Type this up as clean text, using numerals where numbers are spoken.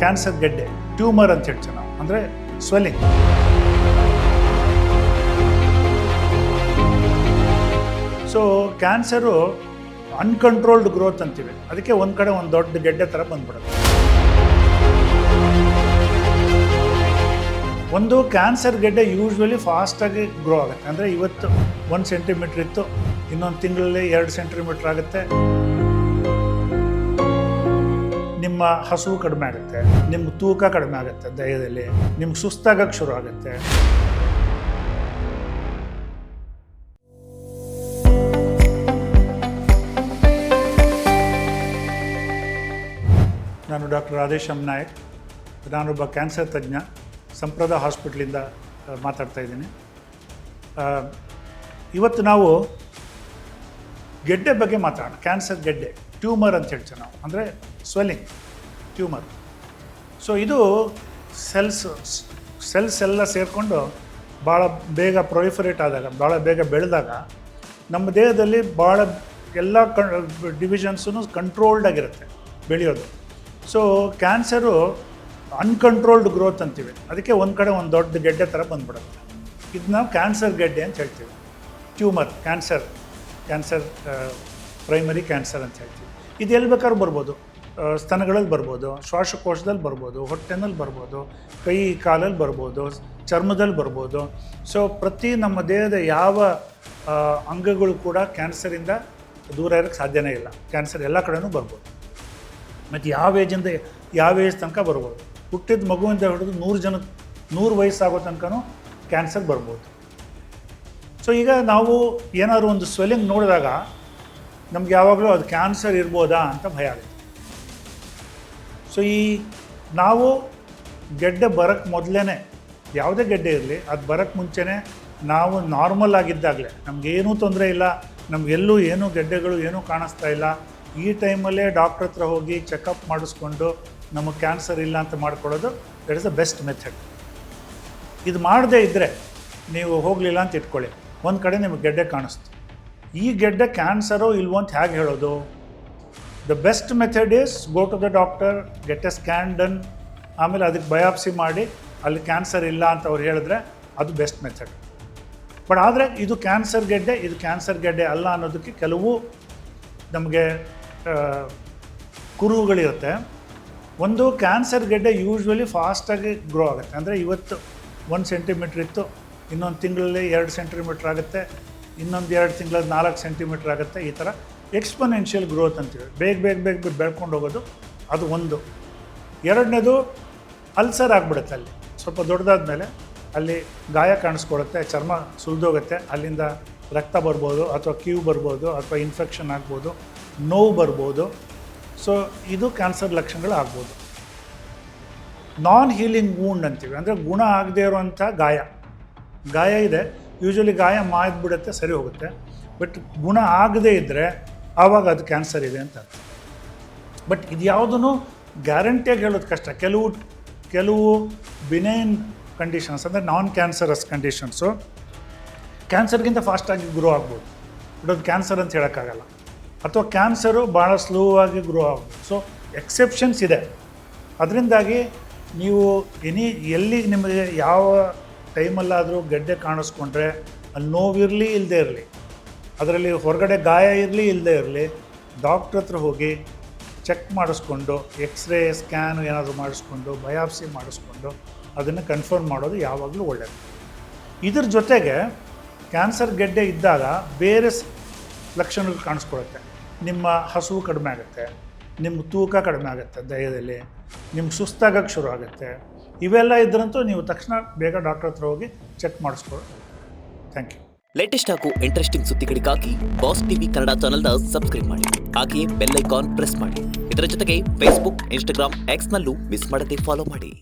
Cancer ಗೆಡ್ಡೆ, tumour ಅಂತ ಹೇಳ್ತೀವಿ ನಾವು, ಅಂದರೆ swelling. So cancer uncontrolled growth ಅಂತೀವಿ, ಅದಕ್ಕೆ ಒಂದು ಕಡೆ ಒಂದು ದೊಡ್ಡ ಗೆಡ್ಡೆ ಥರ ಬಂದ್ಬಿಡುತ್ತೆ. ಒಂದು ಕ್ಯಾನ್ಸರ್ ಗೆಡ್ಡೆ ಯೂಶ್ವಲಿ ಫಾಸ್ಟಾಗಿ ಗ್ರೋ ಆಗುತ್ತೆ. ಅಂದರೆ ಇವತ್ತು 1 ಸೆಂಟಿಮೀಟ್ರ್ ಇತ್ತು, ಇನ್ನೊಂದು ತಿಂಗಳಲ್ಲಿ 2 ಸೆಂಟಿಮೀಟ್ರ್ ಆಗುತ್ತೆ. ನಿಮ್ಮ ಹಸುವು ಕಡಿಮೆ ಆಗುತ್ತೆ, ನಿಮ್ಮ ತೂಕ ಕಡಿಮೆ ಆಗುತ್ತೆ, ದೇಹದಲ್ಲಿ ನಿಮ್ಗೆ ಸುಸ್ತಾಗಕ್ಕೆ ಶುರು ಆಗುತ್ತೆ. ನಾನು ಡಾಕ್ಟರ್ ರಾಧೇಶ್ ಎಂ ನಾಯಕ್, ನಾನೊಬ್ಬ ಕ್ಯಾನ್ಸರ್ ತಜ್ಞ, ಸಂಪ್ರದ ಹಾಸ್ಪಿಟ್ಲಿಂದ ಮಾತಾಡ್ತಾ ಇದ್ದೀನಿ. ಇವತ್ತು ನಾವು ಗೆಡ್ಡೆ ಬಗ್ಗೆ ಮಾತಾಡೋಣ. ಕ್ಯಾನ್ಸರ್ ಗೆಡ್ಡೆ, ಟ್ಯೂಮರ್ ಅಂತ ಹೇಳ್ತೀವಿ ನಾವು, ಅಂದರೆ ಸ್ವೆಲ್ಲಿಂಗ್, ಟ್ಯೂಮರ್. ಸೊ ಇದು ಸೆಲ್ಸ್ ಎಲ್ಲ ಸೇರಿಕೊಂಡು ಭಾಳ ಬೇಗ ಪ್ರೊಲಿಫರೇಟ್ ಆದಾಗ, ಭಾಳ ಬೇಗ ಬೆಳೆದಾಗ ನಮ್ಮ ದೇಹದಲ್ಲಿ ಭಾಳ ಎಲ್ಲ ಡಿವಿಷನ್ಸೂ ಕಂಟ್ರೋಲ್ಡ್ ಆಗಿರುತ್ತೆ ಬೆಳೆಯೋದು. ಸೊ ಕ್ಯಾನ್ಸರು ಅನ್ಕಂಟ್ರೋಲ್ಡ್ ಗ್ರೋತ್ ಅಂತೀವಿ, ಅದಕ್ಕೆ ಒಂದು ಕಡೆ ಒಂದು ದೊಡ್ಡ ಗೆಡ್ಡೆ ಥರ ಬಂದ್ಬಿಡುತ್ತೆ. ಇದು ನಾವು ಕ್ಯಾನ್ಸರ್ ಗೆಡ್ಡೆ ಅಂತ ಹೇಳ್ತೀವಿ. ಟ್ಯೂಮರ್, ಕ್ಯಾನ್ಸರ್ ಪ್ರೈಮರಿ ಕ್ಯಾನ್ಸರ್ ಅಂತ ಹೇಳ್ತೀವಿ. ಇದು ಎಲ್ಲಿ ಬೇಕಾದ್ರೂ ಬರ್ಬೋದು. ಸ್ತನಗಳಲ್ಲಿ ಬರ್ಬೋದು, ಶ್ವಾಸಕೋಶದಲ್ಲಿ ಬರ್ಬೋದು, ಹೊಟ್ಟೆನಲ್ಲಿ ಬರ್ಬೋದು, ಕೈ ಕಾಲಲ್ಲಿ ಬರ್ಬೋದು, ಚರ್ಮದಲ್ಲಿ ಬರ್ಬೋದು. ಸೊ ಪ್ರತಿ ನಮ್ಮ ದೇಹದ ಯಾವ ಅಂಗಗಳು ಕೂಡ ಕ್ಯಾನ್ಸರಿಂದ ದೂರ ಇರೋಕ್ಕೆ ಸಾಧ್ಯನೇ ಇಲ್ಲ. ಕ್ಯಾನ್ಸರ್ ಎಲ್ಲ ಕಡೆನೂ ಬರ್ಬೋದು. ಮತ್ತು ಯಾವ ಏಜ್ ತನಕ ಬರ್ಬೋದು. ಹುಟ್ಟಿದ ಮಗುವಿಂದ ಹಿಡಿದು 100 ವಯಸ್ಸಾಗೋ ತನಕನೂ ಕ್ಯಾನ್ಸರ್ ಬರ್ಬೋದು. ಸೊ ಈಗ ನಾವು ಏನಾದ್ರು ಒಂದು ಸ್ವೆಲ್ಲಿಂಗ್ ನೋಡಿದಾಗ ನಮ್ಗೆ ಯಾವಾಗಲೂ ಅದು ಕ್ಯಾನ್ಸರ್ ಇರ್ಬೋದಾ ಅಂತ ಭಯ ಆಗುತ್ತೆ. ಸೊ ನಾವು ಗೆಡ್ಡೆ ಬರೋಕ್ಕೆ ಮೊದಲೇ, ಯಾವುದೇ ಗೆಡ್ಡೆ ಇರಲಿ, ಅದು ಬರೋಕ್ಕೆ ಮುಂಚೆನೇ ನಾವು ನಾರ್ಮಲ್ ಆಗಿದ್ದಾಗಲೇ, ನಮಗೇನೂ ತೊಂದರೆ ಇಲ್ಲ, ನಮಗೆಲ್ಲೂ ಏನೂ ಗೆಡ್ಡೆಗಳು ಏನೂ ಕಾಣಿಸ್ತಾ ಇಲ್ಲ, ಈ ಟೈಮಲ್ಲೇ ಡಾಕ್ಟ್ರ್ ಹತ್ರ ಹೋಗಿ ಚೆಕಪ್ ಮಾಡಿಸ್ಕೊಂಡು ನಮಗೆ ಕ್ಯಾನ್ಸರ್ ಇಲ್ಲ ಅಂತ ಮಾಡ್ಕೊಳ್ಳೋದು that is the best method. ಇದು ಮಾಡದೇ ಇದ್ದರೆ, ನೀವು ಹೋಗಲಿಲ್ಲ ಅಂತ ಇಟ್ಕೊಳ್ಳಿ, ಒಂದು ಕಡೆ ನಿಮಗೆ ಗೆಡ್ಡೆ ಕಾಣಿಸ್ತು, ಈ ಗೆಡ್ಡೆ ಕ್ಯಾನ್ಸರೋ ಇಲ್ವೋ ಅಂತ ಹೇಗೆ ಹೇಳೋದು? The best method is go to the doctor, get a scan done, ಆಮೇಲೆ ಅದಕ್ಕೆ ಬಯಾಪ್ಸಿ ಮಾಡಿ ಅಲ್ಲಿ ಕ್ಯಾನ್ಸರ್ ಇಲ್ಲ ಅಂತ ಅವ್ರು ಹೇಳಿದ್ರೆ ಅದು ಬೆಸ್ಟ್ ಮೆಥಡ್. ಬಟ್ ಆದರೆ ಇದು ಕ್ಯಾನ್ಸರ್ ಗೆಡ್ಡೆ ಅಲ್ಲ ಅನ್ನೋದಕ್ಕೆ ಕೆಲವು ನಮಗೆ ಕುರುಹುಗಳಿರುತ್ತೆ. ಒಂದು, ಕ್ಯಾನ್ಸರ್ ಗೆಡ್ಡೆ ಯೂಶ್ವಲಿ ಫಾಸ್ಟಾಗಿ ಗ್ರೋ ಆಗುತ್ತೆ. ಅಂದರೆ ಇವತ್ತು 1 ಸೆಂಟಿಮೀಟ್ರ್ ಇತ್ತು, ಇನ್ನೊಂದು ತಿಂಗಳಲ್ಲಿ 2 ಸೆಂಟಿಮೀಟ್ರ್ ಆಗುತ್ತೆ, ಇನ್ನೊಂದು 2 ತಿಂಗಳಲ್ಲಿ 4 ಸೆಂಟಿಮೀಟ್ರ್ ಆಗುತ್ತೆ. ಈ ಥರ ಎಕ್ಸ್ಪೊನೆನ್ಷಿಯಲ್ ಗ್ರೋತ್ ಅಂತೀವಿ, ಬೇಗ ಬೆಳ್ಕೊಂಡು ಹೋಗೋದು. ಅದು ಒಂದು. ಎರಡನೇದು, ಅಲ್ಸರ್ ಆಗಿಬಿಡುತ್ತೆ. ಅಲ್ಲಿ ಸ್ವಲ್ಪ ದೊಡ್ಡದಾದ ಮೇಲೆ ಅಲ್ಲಿ ಗಾಯ ಕಾಣಿಸ್ಕೊಳುತ್ತೆ, ಚರ್ಮ ಸುಲಿದೋಗುತ್ತೆ, ಅಲ್ಲಿಂದ ರಕ್ತ ಬರ್ಬೋದು, ಅಥವಾ ಕೀವು ಬರ್ಬೋದು, ಅಥವಾ ಇನ್ಫೆಕ್ಷನ್ ಆಗ್ಬೋದು, ನೋವು ಬರ್ಬೋದು. ಸೊ ಇದು ಕ್ಯಾನ್ಸರ್ ಲಕ್ಷಣಗಳು ಆಗ್ಬೋದು. ನಾನ್ ಹೀಲಿಂಗ್ ವೂಂಡ್ ಅಂತೀವಿ, ಅಂದರೆ ಗುಣ ಆಗದೇ ಇರೋವಂಥ ಗಾಯ ಇದೆ. ಯೂಶ್ವಲಿ ಗಾಯ ಮಾಡಿಬಿಡುತ್ತೆ, ಸರಿ ಹೋಗುತ್ತೆ. ಬಟ್ ಗುಣ ಆಗದೇ ಇದ್ದರೆ ಆವಾಗ ಅದು ಕ್ಯಾನ್ಸರ್ ಇದೆ ಅಂತ ಅರ್ಥ. ಬಟ್ ಇದು ಯಾವುದೂ ಗ್ಯಾರಂಟಿಯಾಗಿ ಹೇಳೋದು ಕಷ್ಟ. ಕೆಲವು ಬಿನೈನ್ ಕಂಡೀಷನ್ಸ್, ಅಂದರೆ ನಾನ್ ಕ್ಯಾನ್ಸರಸ್ ಕಂಡೀಷನ್ಸು ಕ್ಯಾನ್ಸರ್ಗಿಂತ ಫಾಸ್ಟಾಗಿ ಗ್ರೋ ಆಗ್ಬೋದು, ಬಟ್ ಅದು ಕ್ಯಾನ್ಸರ್ ಅಂತ ಹೇಳೋಕ್ಕಾಗಲ್ಲ. ಅಥವಾ ಕ್ಯಾನ್ಸರು ಭಾಳ ಸ್ಲೋ ಆಗಿ ಗ್ರೋ ಆಗ್ಬೋದು. ಸೊ ಎಕ್ಸೆಪ್ಷನ್ಸ್ ಇದೆ. ಅದರಿಂದಾಗಿ ನೀವು ಎಲ್ಲಿ ನಿಮಗೆ ಯಾವ ಟೈಮಲ್ಲಾದರೂ ಗೆಡ್ಡೆ ಕಾಣಿಸ್ಕೊಂಡ್ರೆ, ಅಲ್ಲಿ ನೋವಿರಲಿ ಇಲ್ಲದೇ ಇರಲಿ, ಅದರಲ್ಲಿ ಹೊರಗಡೆ ಗಾಯ ಇರಲಿ ಇಲ್ಲದೇ ಇರಲಿ, ಡಾಕ್ಟ್ರ್ ಹತ್ರ ಹೋಗಿ ಚೆಕ್ ಮಾಡಿಸ್ಕೊಂಡು, ಎಕ್ಸ್ರೇ ಸ್ಕ್ಯಾನು ಏನಾದರೂ ಮಾಡಿಸ್ಕೊಂಡು, ಬಯಾಪ್ಸಿ ಮಾಡಿಸ್ಕೊಂಡು ಅದನ್ನು ಕನ್ಫರ್ಮ್ ಮಾಡೋದು ಯಾವಾಗಲೂ ಒಳ್ಳೆಯದು. ಇದ್ರ ಜೊತೆಗೆ ಕ್ಯಾನ್ಸರ್ ಗೆಡ್ಡೆ ಇದ್ದಾಗ ಬೇರೆ ಲಕ್ಷಣಗಳು ಕಾಣಿಸ್ಕೊಳುತ್ತೆ. ನಿಮ್ಮ ಹಸುವು ಕಡಿಮೆ ಆಗುತ್ತೆ, ನಿಮ್ಮ ತೂಕ ಕಡಿಮೆ ಆಗುತ್ತೆ, ದೇಹದಲ್ಲಿ ನಿಮ್ಗೆ ಸುಸ್ತಾಗಕ್ಕೆ ಶುರು ಆಗುತ್ತೆ. ಇವೆಲ್ಲ ಇದ್ರಂತೂ ನೀವು ತಕ್ಷಣ ಬೇಗ ಡಾಕ್ಟರ್ ಹತ್ರ ಹೋಗಿ ಚೆಕ್ ಮಾಡಿಸ್ಕೊಳ್ಳಿ. Thank you. ಲೇಟೆಸ್ಟ್ ಹಾಗೂ ಇಂಟ್ರೆಸ್ಟಿಂಗ್ ಸುದ್ದಿಗಳಿಗಾಗಿ ಬಾಸ್ ಟಿವಿ ಕನ್ನಡ ಚಾನೆಲ್ನ ಸಬ್ಸ್ಕ್ರೈಬ್ ಮಾಡಿ. ಹಾಗೆಯೇ ಬೆಲ್ ಐಕಾನ್ ಪ್ರೆಸ್ ಮಾಡಿ. ಇದರ ಜೊತೆಗೆ ಫೇಸ್ಬುಕ್, ಇನ್ಸ್ಟಾಗ್ರಾಮ್, ಎಕ್ಸ್ನಲ್ಲೂ ಮಿಸ್ ಮಾಡದೆ ಫಾಲೋ ಮಾಡಿ.